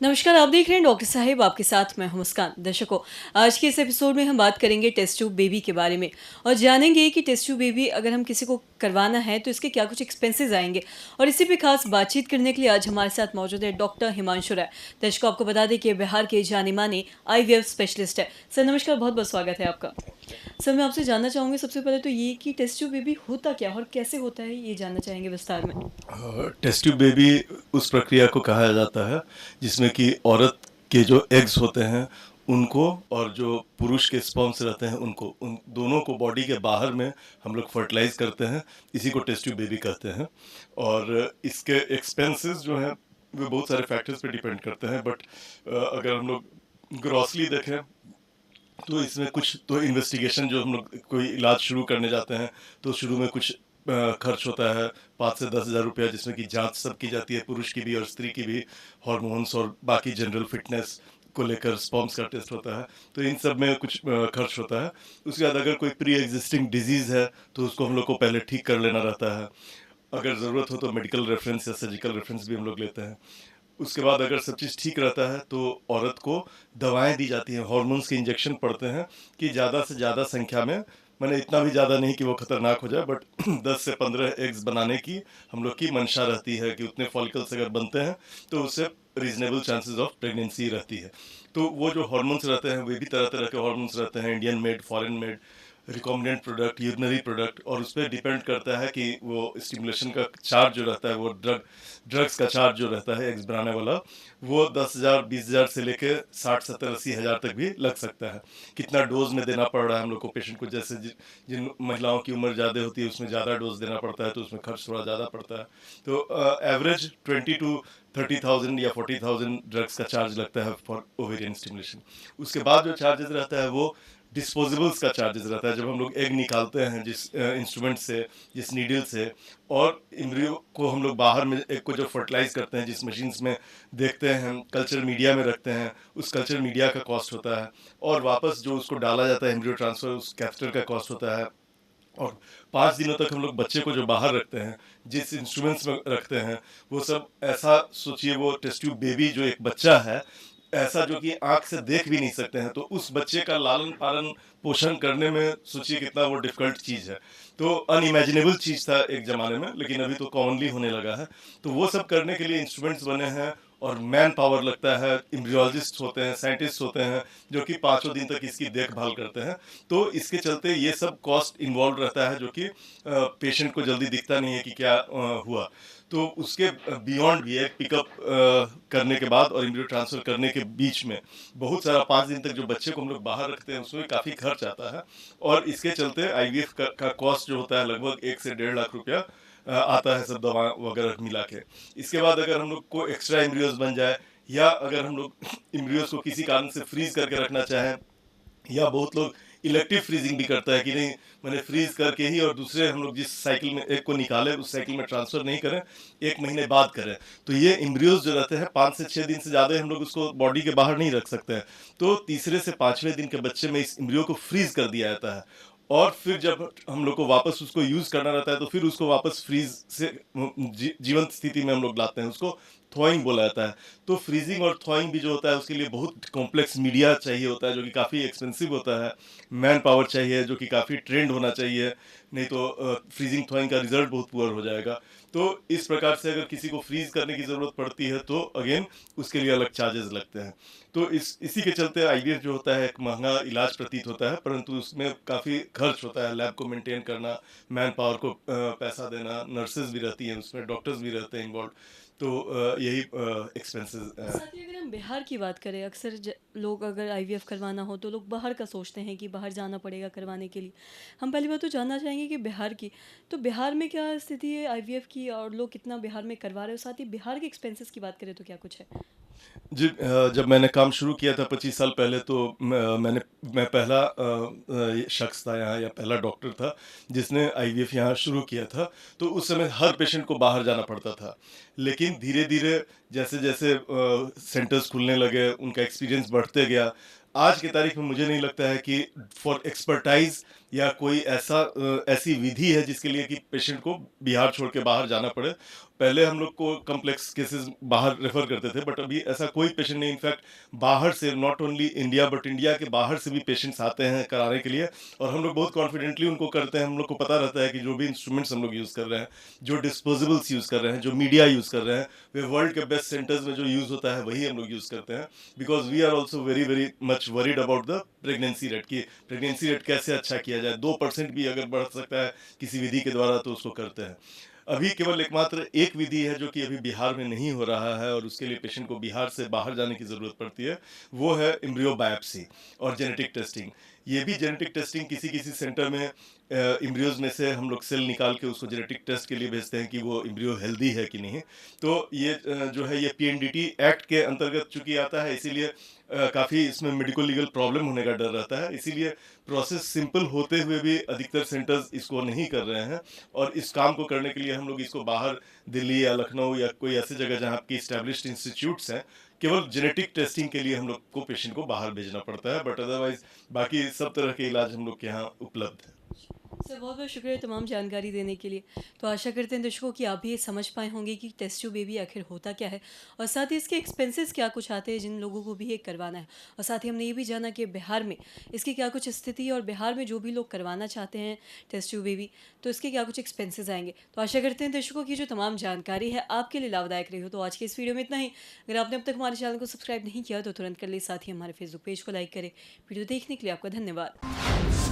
नमस्कार, आप देख रहे हैं डॉक्टर साहिब, आपके साथ मैं हूं मुस्कान। दर्शकों, आज के इस एपिसोड में हम बात करेंगे टेस्ट ट्यूब बेबी के बारे में और जानेंगे कि टेस्ट ट्यूब बेबी अगर हम किसी को करवाना है तो इसके क्या कुछ एक्सपेंसेस आएंगे। और इसी पे खास बातचीत करने के लिए आज हमारे साथ मौजूद है डॉक्टर हिमांशु राय। दर्शकों, आपको बता दें कि बिहार के जाने माने IVF स्पेशलिस्ट है। सर नमस्कार, बहुत बहुत स्वागत है आपका। सर मैं आपसे जानना चाहूँगी सबसे पहले तो ये कि टेस्ट ट्यूब बेबी होता क्या और कैसे होता है, ये जानना चाहेंगे विस्तार में। टेस्ट ट्यूब बेबी उस प्रक्रिया को कहा जाता है जिसमें कि औरत के जो एग्स होते हैं उनको और जो पुरुष के स्पर्म्स रहते हैं उनको उन दोनों को बॉडी के बाहर में हम लोग फर्टिलाइज करते हैं। इसी को टेस्ट ट्यूब बेबी कहते हैं। और इसके एक्सपेंसेस जो हैं वो बहुत सारे फैक्टर्स पे डिपेंड करते हैं। बट अगर हम लोग ग्रॉसली देखें तो इसमें कुछ तो इन्वेस्टिगेशन, जो हम लोग कोई इलाज शुरू करने जाते हैं तो शुरू में कुछ खर्च होता है 5 से 10 हज़ार रुपया, जिसमें कि जांच सब की जाती है, पुरुष की भी और स्त्री की भी, हार्मोन्स और बाकी जनरल फिटनेस को लेकर स्पर्म्स का टेस्ट होता है। तो इन सब में कुछ खर्च होता है। उसके बाद अगर कोई प्री एग्जिस्टिंग डिजीज़ है तो उसको हम लोग को पहले ठीक कर लेना रहता है। अगर ज़रूरत हो तो मेडिकल रेफरेंस या सर्जिकल रेफरेंस भी हम लोग लेते हैं। उसके बाद अगर सब चीज़ ठीक रहता है तो औरत को दवाएं दी जाती हैं, हार्मोन्स के इंजेक्शन पड़ते हैं कि ज़्यादा से ज़्यादा संख्या में, मैंने इतना भी ज़्यादा नहीं कि वो खतरनाक हो जाए, बट 10 से 15 एग्स बनाने की हम लोग की मंशा रहती है कि उतने फॉलिकल्स अगर बनते हैं तो उससे रीजनेबल चांसेस ऑफ प्रेगनेंसी रहती है। तो वो जो हार्मोन्स रहते हैं वे भी तरह तरह के हार्मोन्स रहते हैं, Indian made, foreign made, recombinant product, urinary product, और उस पर डिपेंड करता है कि वो स्टिमुलेशन का चार्ज जो रहता है, वो ड्रग्स का चार्ज जो रहता है एग्स बनाने वाला, वो 10,000 20,000 से लेके 60 70 80 हज़ार तक भी लग सकता है। कितना डोज में देना पड़ रहा है हम लोग को पेशेंट को, जैसे जिन महिलाओं की उम्र ज़्यादा होती है उसमें ज़्यादा डोज देना पड़ता है तो उसमें खर्च थोड़ा ज़्यादा पड़ता है। तो एवरेज 20 to 30,000 या 40,000 ड्रग्स का चार्ज लगता है फॉर ओवेरियन स्टिमुलेशन। उसके बाद जो चार्जेस रहता है वो डिस्पोजेबल्स का चार्जेस रहता है। जब हम लोग एग निकालते हैं जिस इंस्ट्रूमेंट से, जिस नीडल से, और एम्ब्रियो को हम लोग बाहर में एग को जब फर्टिलाइज करते हैं, जिस मशीन्स में देखते हैं, कल्चर मीडिया में रखते हैं, उस कल्चर मीडिया का कॉस्ट होता है। और वापस जो उसको डाला जाता है एम्ब्रियो ट्रांसफर, उस कैथेटर का कॉस्ट होता है। और 5 दिनों तक हम लोग बच्चे को जो बाहर रखते हैं, जिस इंस्ट्रूमेंट्स में रखते हैं, वो सब ऐसा सोचिए, वो टेस्ट ट्यूब बेबी जो एक बच्चा है, ऐसा जो कि आंख से देख भी नहीं सकते हैं, तो उस बच्चे का लालन पालन पोषण करने में सोचिए कितना वो डिफिकल्ट चीज़ है। तो अनइमेजिनेबल चीज़ था एक ज़माने में, लेकिन अभी तो कॉमनली होने लगा है। तो वो सब करने के लिए इंस्ट्रूमेंट्स बने हैं और मैन पावर लगता है। एम्ब्रियोलॉजिस्ट होते हैं, साइंटिस्ट होते हैं जो कि 5 दिन तक इसकी देखभाल करते हैं। तो इसके चलते ये सब कॉस्ट इन्वॉल्व रहता है, जो कि पेशेंट को जल्दी दिखता नहीं है कि क्या हुआ। तो उसके बियॉन्ड भी है, पिकअप करने के बाद और एम्ब्रियो ट्रांसफर करने के बीच में बहुत सारा 5 दिन तक जो बच्चे को हम लोग बाहर रखते हैं उसमें काफ़ी खर्च आता है। और इसके चलते IVF का कॉस्ट जो होता है लगभग 1 से 1.5 लाख रुपया आता है, सब दवा वगैरह मिला के। इसके बाद अगर हम लोग को एक्स्ट्रा एम्ब्रियोज बन जाए, या अगर हम लोग एम्ब्रियोज को किसी कारण से फ्रीज करके रखना चाहें, या बहुत लोग इलेक्टिव फ्रीजिंग भी करता है कि नहीं, मैंने फ्रीज करके ही और दूसरे हम लोग जिस साइकिल में एक को निकाले उस साइकिल में ट्रांसफर नहीं करें, 1 महीने बाद करें। तो ये एम्ब्रियोज जो रहते हैं 5 से 6 दिन से ज़्यादा हम लोग उसको बॉडी के बाहर नहीं रख सकते हैं। तो तीसरे से 5वें दिन के बच्चे में इस एम्ब्रियो को फ्रीज कर दिया जाता है। और फिर जब हम लोग को वापस उसको यूज़ करना रहता है तो फिर उसको वापस फ्रीज से जीवंत स्थिति में हम लोग लाते हैं, उसको थॉइंग बोला जाता है। तो फ्रीजिंग और थॉइंग भी जो होता है उसके लिए बहुत कॉम्प्लेक्स मीडिया चाहिए होता है, जो कि काफ़ी एक्सपेंसिव होता है। मैन पावर चाहिए जो कि काफ़ी ट्रेंड होना चाहिए, नहीं तो फ्रीजिंग थॉइंग का रिजल्ट बहुत पुअर हो जाएगा। तो इस प्रकार से अगर किसी को फ्रीज करने की ज़रूरत पड़ती है तो अगेन उसके लिए अलग चार्जेस लगते हैं। तो इसी के चलते IVF जो होता है एक महंगा इलाज प्रतीत होता है, परंतु उसमें काफ़ी खर्च होता है। लैब को मेंटेन करना, मैन पावर को पैसा देना, नर्सेज भी रहती हैं उसमें, डॉक्टर्स भी रहते हैं इन्वॉल्व। तो यही एक्सपेंसेस। साथ ही अगर हम बिहार की बात करें, अक्सर लोग अगर IVF करवाना हो तो लोग बाहर का सोचते हैं कि बाहर जाना पड़ेगा करवाने के लिए। हम पहली बात तो जानना चाहेंगे कि बिहार की, तो बिहार में क्या स्थिति है IVF की और लोग कितना बिहार में करवा रहे हो, साथ ही बिहार के एक्सपेंसेस की बात करें तो क्या कुछ है। जी, जब मैंने काम शुरू किया था 25 साल पहले, तो मैं पहला शख्स था यहाँ, या पहला डॉक्टर था जिसने IVF यहाँ शुरू किया था। तो उस समय हर पेशेंट को बाहर जाना पड़ता था। लेकिन धीरे धीरे जैसे जैसे सेंटर्स खुलने लगे, उनका एक्सपीरियंस बढ़ते गया। आज की तारीख में मुझे नहीं लगता है कि फॉर एक्सपर्टाइज या कोई ऐसी विधि है जिसके लिए कि पेशेंट को बिहार छोड़ के बाहर जाना पड़े। पहले हम लोग को कॉम्प्लेक्स केसेस बाहर रेफर करते थे, बट अभी ऐसा कोई पेशेंट नहीं। इनफैक्ट बाहर से, not only India but India के बाहर से भी पेशेंट्स आते हैं कराने के लिए, और हम लोग बहुत कॉन्फिडेंटली उनको करते हैं। हम लोग को पता रहता है कि जो भी इंस्ट्रूमेंट्स हम लोग यूज़ कर रहे हैं, जो डिस्पोजेबल्स यूज़ कर रहे हैं, जो मीडिया यूज़ कर रहे हैं, वे वर्ल्ड के बेस्ट सेंटर्स में जो यूज़ होता है वही हम लोग यूज़ करते हैं। Because we are also very very much worried about the pregnancy rate, कि प्रेगनेंसी रेट कैसे अच्छा किया जाए। 2% भी अगर बढ़ सकता है किसी विधि के द्वारा तो उसको करते हैं। अभी केवल एकमात्र एक विधि है जो कि अभी बिहार में नहीं हो रहा है, और उसके लिए पेशेंट को बिहार से बाहर जाने की ज़रूरत पड़ती है। वो है एम्ब्रियो बायोप्सी और जेनेटिक टेस्टिंग। ये भी जेनेटिक टेस्टिंग किसी किसी सेंटर में एम्ब्रियोज में से हम लोग सेल निकाल के उसको जेनेटिक टेस्ट के लिए भेजते हैं कि वो एम्ब्रियो हेल्दी है कि नहीं। तो ये जो है ये पीएनडीटी एक्ट के अंतर्गत चूंकि आता है, इसीलिए काफ़ी इसमें मेडिको लीगल प्रॉब्लम होने का डर रहता है। इसीलिए प्रोसेस सिंपल होते हुए भी अधिकतर सेंटर्स इसको नहीं कर रहे हैं, और इस काम को करने के लिए हम लोग इसको बाहर दिल्ली या लखनऊ या कोई ऐसी जगह जहाँ की इस्टेब्लिश्ड इंस्टीट्यूट्स हैं, केवल जेनेटिक टेस्टिंग के लिए हम लोग को पेशेंट को बाहर भेजना पड़ता है। बट अदरवाइज बाकी सब तरह के इलाज हम लोग के यहाँ उपलब्ध है। सर बहुत बहुत शुक्रिया तमाम जानकारी देने के लिए। तो आशा करते हैं दर्शकों कि आप भी ये समझ पाए होंगे कि टेस्ट ट्यूब बेबी आखिर होता क्या है, और साथ ही इसके एक्सपेंसेस क्या कुछ आते हैं जिन लोगों को भी ये करवाना है। और साथ ही हमने ये भी जाना कि बिहार में इसकी क्या कुछ स्थिति है, और बिहार में जो भी लोग करवाना चाहते हैं टेस्ट ट्यूब बेबी, तो इसके क्या कुछ एक्सपेंसेस आएंगे। तो आशा करते हैं दर्शकों की जो तमाम जानकारी है आपके लिए लाभदायक रही हो। तो आज के इस वीडियो में इतना ही। अगर आपने अब तक हमारे चैनल को सब्सक्राइब नहीं किया तो तुरंत कर ले, साथ ही हमारे फेसबुक पेज को लाइक करें। वीडियो देखने के लिए आपका धन्यवाद।